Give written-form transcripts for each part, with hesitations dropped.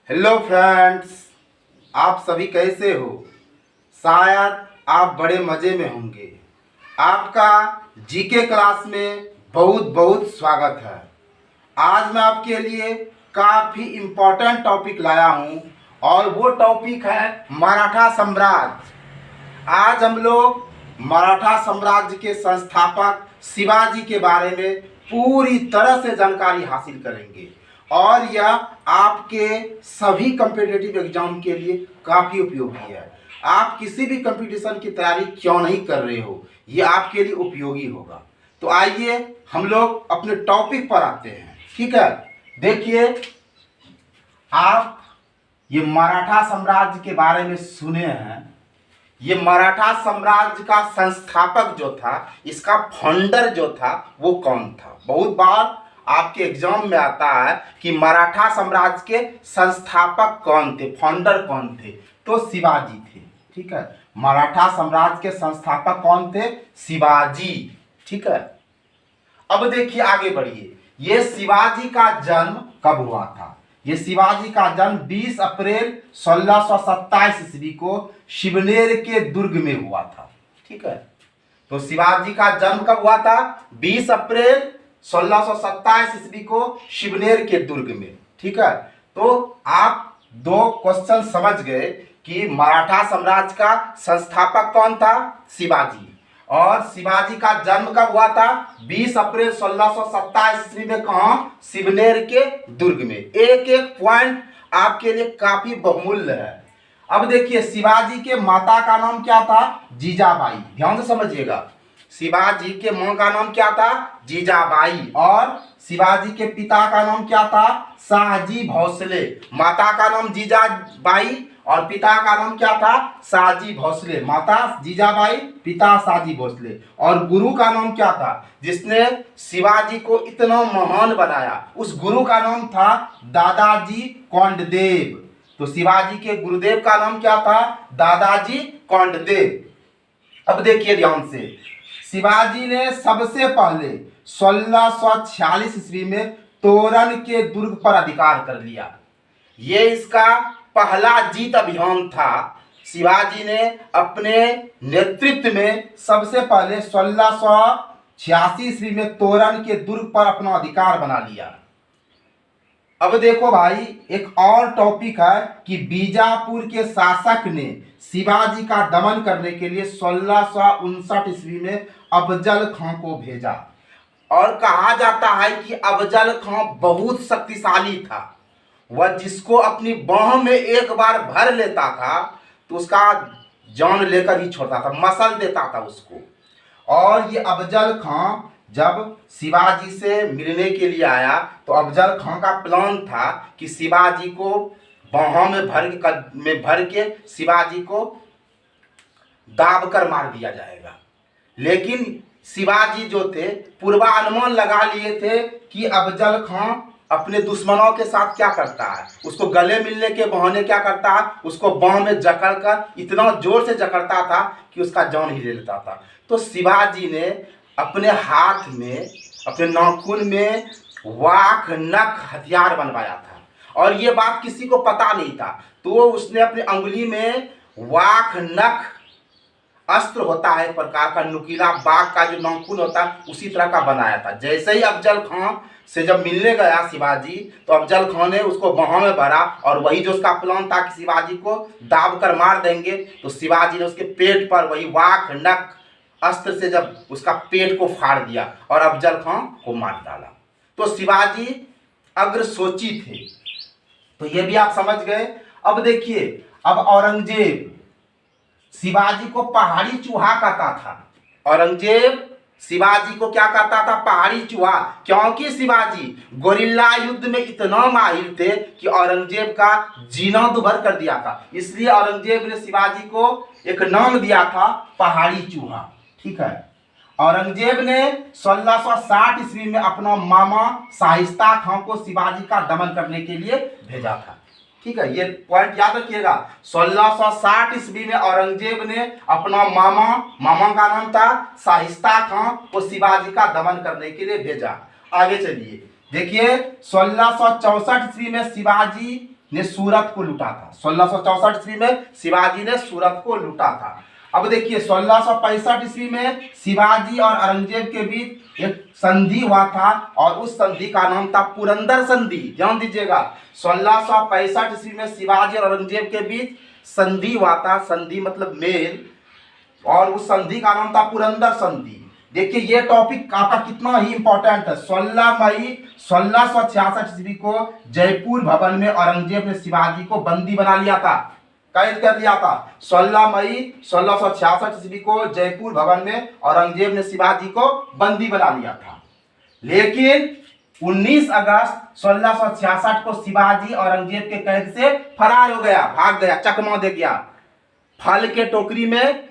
Hello friends, आप सभी कैसे हो। शायद आप बड़े मज़े में होंगे। आपका जीके क्लास में बहुत बहुत स्वागत है। आज मैं आपके लिए काफ़ी इम्पोर्टेंट टॉपिक लाया हूँ और वो टॉपिक है मराठा साम्राज्य। आज हम लोग मराठा साम्राज्य के संस्थापक शिवाजी के बारे में पूरी तरह से जानकारी हासिल करेंगे और यह आपके सभी कॉम्पिटिटिव एग्जाम के लिए काफ़ी उपयोगी है। आप किसी भी कंपटीशन की तैयारी क्यों नहीं कर रहे हो, ये आपके लिए उपयोगी होगा। तो आइए हम लोग अपने टॉपिक पर आते हैं। ठीक है, देखिए, आप ये मराठा साम्राज्य के बारे में सुने हैं। ये मराठा साम्राज्य का संस्थापक जो था, इसका फाउंडर जो था, वो कौन था। बहुत बार आपके एग्जाम में आता है कि मराठा साम्राज्य के संस्थापक कौन थे, फाउंडर कौन थे, तो शिवाजी थे। ठीक है, मराठा साम्राज्य के संस्थापक कौन थे, शिवाजी। ठीक है, अब देखिए, आगे बढ़िए। ये शिवाजी का जन्म कब हुआ था। ये शिवाजी का जन्म 20 अप्रैल 1627 ईस्वी को शिवनेर के दुर्ग में हुआ था। ठीक है, तो शिवाजी का जन्म कब हुआ था, 20 अप्रैल 1627 ईस्वी को शिवनेर के दुर्ग में। ठीक है, तो आप दो क्वेश्चन समझ गए कि मराठा साम्राज्य का संस्थापक कौन था, शिवाजी, और शिवाजी का जन्म कब हुआ था, 20 अप्रैल 1627 ईस्वी में। कहां, शिवनेर के दुर्ग में। एक एक पॉइंट आपके लिए काफी बहुमूल्य है। अब देखिए, शिवाजी के माता का नाम क्या था, जीजाबाई। ध्यान से समझिएगा, शिवाजी के मां का नाम क्या था, जीजाबाई, और शिवाजी के पिता का नाम क्या था, शाहजी भोसले। माता का नाम जीजाबाई और पिता का नाम क्या था, शाहजी भोसले। माता जीजाबाई, पिता शाहजी भोसले। और गुरु का नाम क्या था, जिसने शिवाजी को इतना महान बनाया, उस गुरु का नाम था दादाजी कोंडदेव। तो शिवाजी के गुरुदेव का नाम क्या था, दादाजी कोंडदेव। अब देखिए ध्यान से, शिवाजी ने सबसे पहले 1646 ईस्वी में तोरण के दुर्ग पर अधिकार कर लिया। ये इसका पहला जीत अभियान था। शिवाजी ने अपने नेतृत्व में सबसे पहले 1686 ईस्वी में तोरण के दुर्ग पर अपना अधिकार बना लिया। अब देखो भाई, एक और टॉपिक है कि बीजापुर के शासक ने शिवाजी का दमन करने के लिए 1659 ईस्वी में अफजल खां को भेजा। और कहा जाता है कि अफजल खां बहुत शक्तिशाली था। वह जिसको अपनी बाह में एक बार भर लेता था तो उसका जान लेकर ही छोड़ता था, मसल देता था उसको। और ये अफजल खां जब शिवाजी से मिलने के लिए आया तो अफजल खां का प्लान था कि शिवाजी को बाहों में भर के शिवाजी को दाब कर मार दिया जाएगा। लेकिन शिवाजी जो थे, पूर्वानुमान लगा लिए थे कि अफजल खां अपने दुश्मनों के साथ क्या करता है, उसको गले मिलने के बहाने क्या करता है, उसको बाह में जकड़कर इतना जोर से जकड़ता था कि उसका जान ही ले लेता था। तो शिवाजी ने अपने हाथ में, अपने नाखून में वाक नख हथियार बनवाया था और ये बात किसी को पता नहीं था। तो उसने अपनी अंगुली में वाक नख अस्त्र होता है, एक प्रकार का नुकीला बाघ का जो नाखून होता है, उसी तरह का बनाया था। जैसे ही अफजल खां से जब मिलने गया शिवाजी, तो अफजल खां ने उसको बाहों में भरा और वही जो उसका प्लान था कि शिवाजी को दाब कर मार देंगे, तो शिवाजी ने उसके पेट पर वही वाक नख अस्त्र से जब उसका पेट को फाड़ दिया और अफजल खां को मार डाला। तो शिवाजी अग्रसोची थे। तो ये भी आप समझ गए। अब देखिए, अब औरंगजेब शिवाजी को पहाड़ी चूहा कहता था। औरंगजेब शिवाजी को क्या कहता था, पहाड़ी चूहा, क्योंकि शिवाजी गोरिल्ला युद्ध में इतना माहिर थे कि औरंगजेब का जीना दुभर कर दिया था। इसलिए औरंगजेब ने शिवाजी को एक नाम दिया था, पहाड़ी चूहा। ठीक है, औरंगजेब ने 1660 ईस्वी में अपना मामा शाहिस्ता खां को शिवाजी का दमन करने के लिए भेजा था। ठीक है, ये पॉइंट याद रखिएगा। 1660 ईस्वी में औरंगजेब ने अपना मामा का नाम था शाहिस्ता खां को शिवाजी का दमन करने के लिए भेजा। आगे चलिए, देखिए 1664 ईस्वी में शिवाजी ने सूरत को लूटा था। 1664 ईस्वी में शिवाजी ने सूरत को लूटा था। अब देखिए 1665 ईस्वी में शिवाजी और औरंगजेब के बीच एक संधि हुआ था और उस संधि का नाम था पुरंदर संधि। ध्यान दीजिएगा, 1665 ईस्वी में शिवाजी और औरंगजेब के बीच संधि हुआ था। संधि मतलब मेल, और उस संधि का नाम था पुरंदर संधि। देखिए ये टॉपिक आपका कितना ही इंपॉर्टेंट है। 16 मई 1666 ईस्वी को जयपुर भवन में औरंगजेब ने शिवाजी को बंदी बना लिया था, कैद कर लिया था। 16 मई 1666 ईस्वी को जयपुर भवन में औरंगजेब ने शिवाजी को बंदी बना लिया था। लेकिन 19 अगस्त 1666 को शिवाजी औरंगजेब के कैद से फरार हो गया, भाग गया, चकमा दे गया। फल के टोकरी में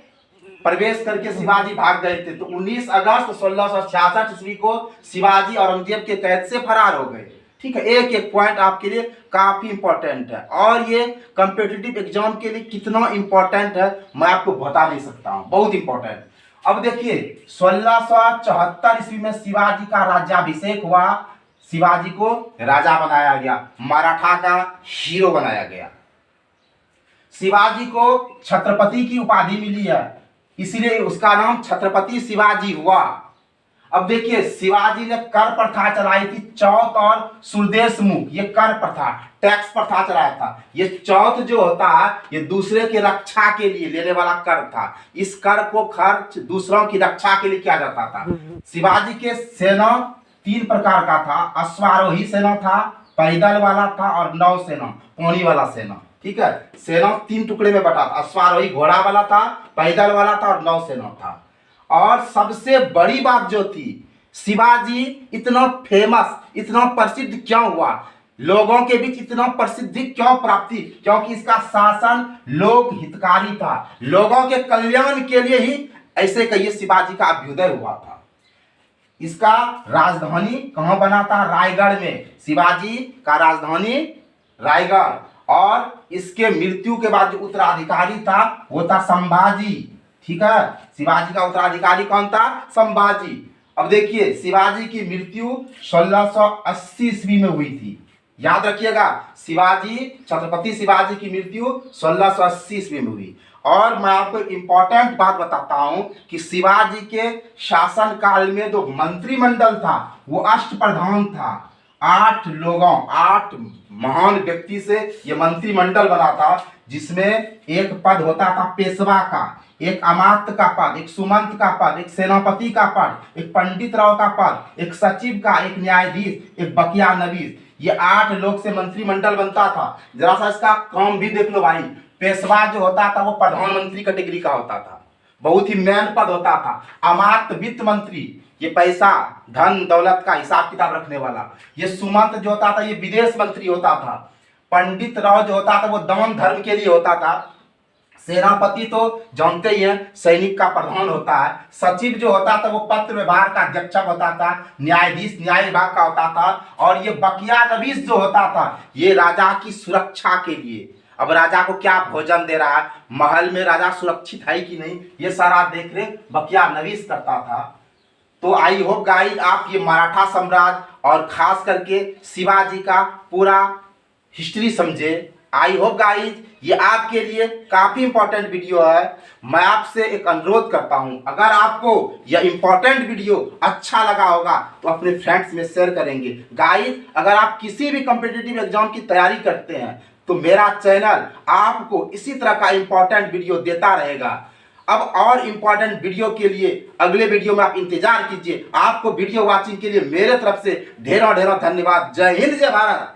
प्रवेश करके शिवाजी भाग गए थे। तो 19 अगस्त 1666 ईस्वी को शिवाजी औरंगजेब के कैद से फरार हो गए। ठीक है, एक एक पॉइंट आपके लिए काफी इंपॉर्टेंट है और ये कॉम्पिटिटिव एग्जाम के लिए कितना इंपॉर्टेंट है मैं आपको बता नहीं सकता हूँ, बहुत इंपॉर्टेंट। अब देखिए 1674 ईस्वी में शिवाजी का राज्याभिषेक हुआ। शिवाजी को राजा बनाया गया, मराठा का हीरो बनाया गया। शिवाजी को छत्रपति की उपाधि मिली है, इसलिए उसका नाम छत्रपति शिवाजी हुआ। अब देखिए शिवाजी ने कर प्रथा चलाई थी, चौथ और सुरदेश मुख, ये कर प्रथा, टैक्स प्रथा चलाया था। ये चौथ जो होता है ये दूसरे की रक्षा के लिए लेने वाला कर था। इस कर को खर्च दूसरों की रक्षा के लिए किया जाता था। शिवाजी के सेना 3 प्रकार का था, अश्वारोही सेना था, पैदल वाला था और नौ सेना, पानी वाला सेना। ठीक है, सेना 3 टुकड़े में बटा था, अश्वारोही घोड़ा वाला था, पैदल वाला था और नौ सेना था। और सबसे बड़ी बात जो थी, शिवाजी इतना फेमस, इतना प्रसिद्ध क्यों हुआ, लोगों के बीच इतना प्रसिद्धि क्यों प्राप्ति, क्योंकि इसका शासन लोक हितकारी था, लोगों के कल्याण के लिए ही ऐसे कहिए शिवाजी का अभ्युदय हुआ था। इसका राजधानी कहाँ बना था? रायगढ़ में। शिवाजी का राजधानी रायगढ़, और इसके मृत्यु के बाद जो उत्तराधिकारी था वो था संभाजी। ठीक है, शिवाजी का उत्तराधिकारी कौन था? संभाजी। अब देखिए शिवाजी की मृत्यु 1680 ईस्वी में हुई थी, याद रखिएगा। शिवाजी, छत्रपति शिवाजी की मृत्यु 1680 ईस्वी में हुई। और मैं आपको इंपॉर्टेंट बात बताता हूं कि शिवाजी के शासन काल में जो मंत्रिमंडल था वो अष्टप्रधान था। 8 लोगों, 8 महान व्यक्ति से ये मंत्रिमंडल बना था, जिसमें एक पद होता था पेशवा का, एक अमात्य का पद, एक सुमंत का पद, एक सेनापति का पद, एक पंडित राव का पद, एक सचिव का, एक न्यायाधीश, एक बकिया नवीस। ये 8 लोग से मंत्रिमंडल बनता था। जरा सा इसका काम भी देख लो भाई। पेशवा जो होता था वो प्रधानमंत्री कैटेगरी का होता था, बहुत ही मेन पद होता था। अमात्य वित्त मंत्री, ये पैसा धन दौलत का हिसाब किताब रखने वाला। ये सुमंत जो होता था ये विदेश मंत्री होता था। पंडित राव जो होता था वो दान धर्म के लिए होता था। सेनापति तो जानते ही हैं, सैनिक का प्रधान होता है। सचिव जो होता था वो पत्र व्यवहार का अध्यक्षक होता था। न्यायाधीश न्याय विभाग का होता था। और ये बकिया नवीस जो होता था ये राजा की सुरक्षा के लिए, अब राजा को क्या भोजन दे रहा है, महल में राजा सुरक्षित है कि नहीं, ये सारा देख रेख बकिया नवीस करता था। तो आई होप गाइस आप ये मराठा साम्राज्य और खास करके शिवाजी का पूरा हिस्ट्री समझे। आई होप गाइस ये आपके लिए काफी इंपॉर्टेंट वीडियो है। मैं आपसे एक अनुरोध करता हूं, अगर आपको यह इंपॉर्टेंट वीडियो अच्छा लगा होगा तो अपने फ्रेंड्स में शेयर करेंगे। गाइस अगर आप किसी भी कॉम्पिटिटिव एग्जाम की तैयारी करते हैं तो मेरा चैनल आपको इसी तरह का इंपॉर्टेंट वीडियो देता रहेगा। अब और इंपॉर्टेंट वीडियो के लिए अगले वीडियो में आप इंतजार कीजिए। आपको वीडियो वॉचिंग के लिए मेरे तरफ से ढेरों ढेरों धन्यवाद। जय हिंद, जय भारत।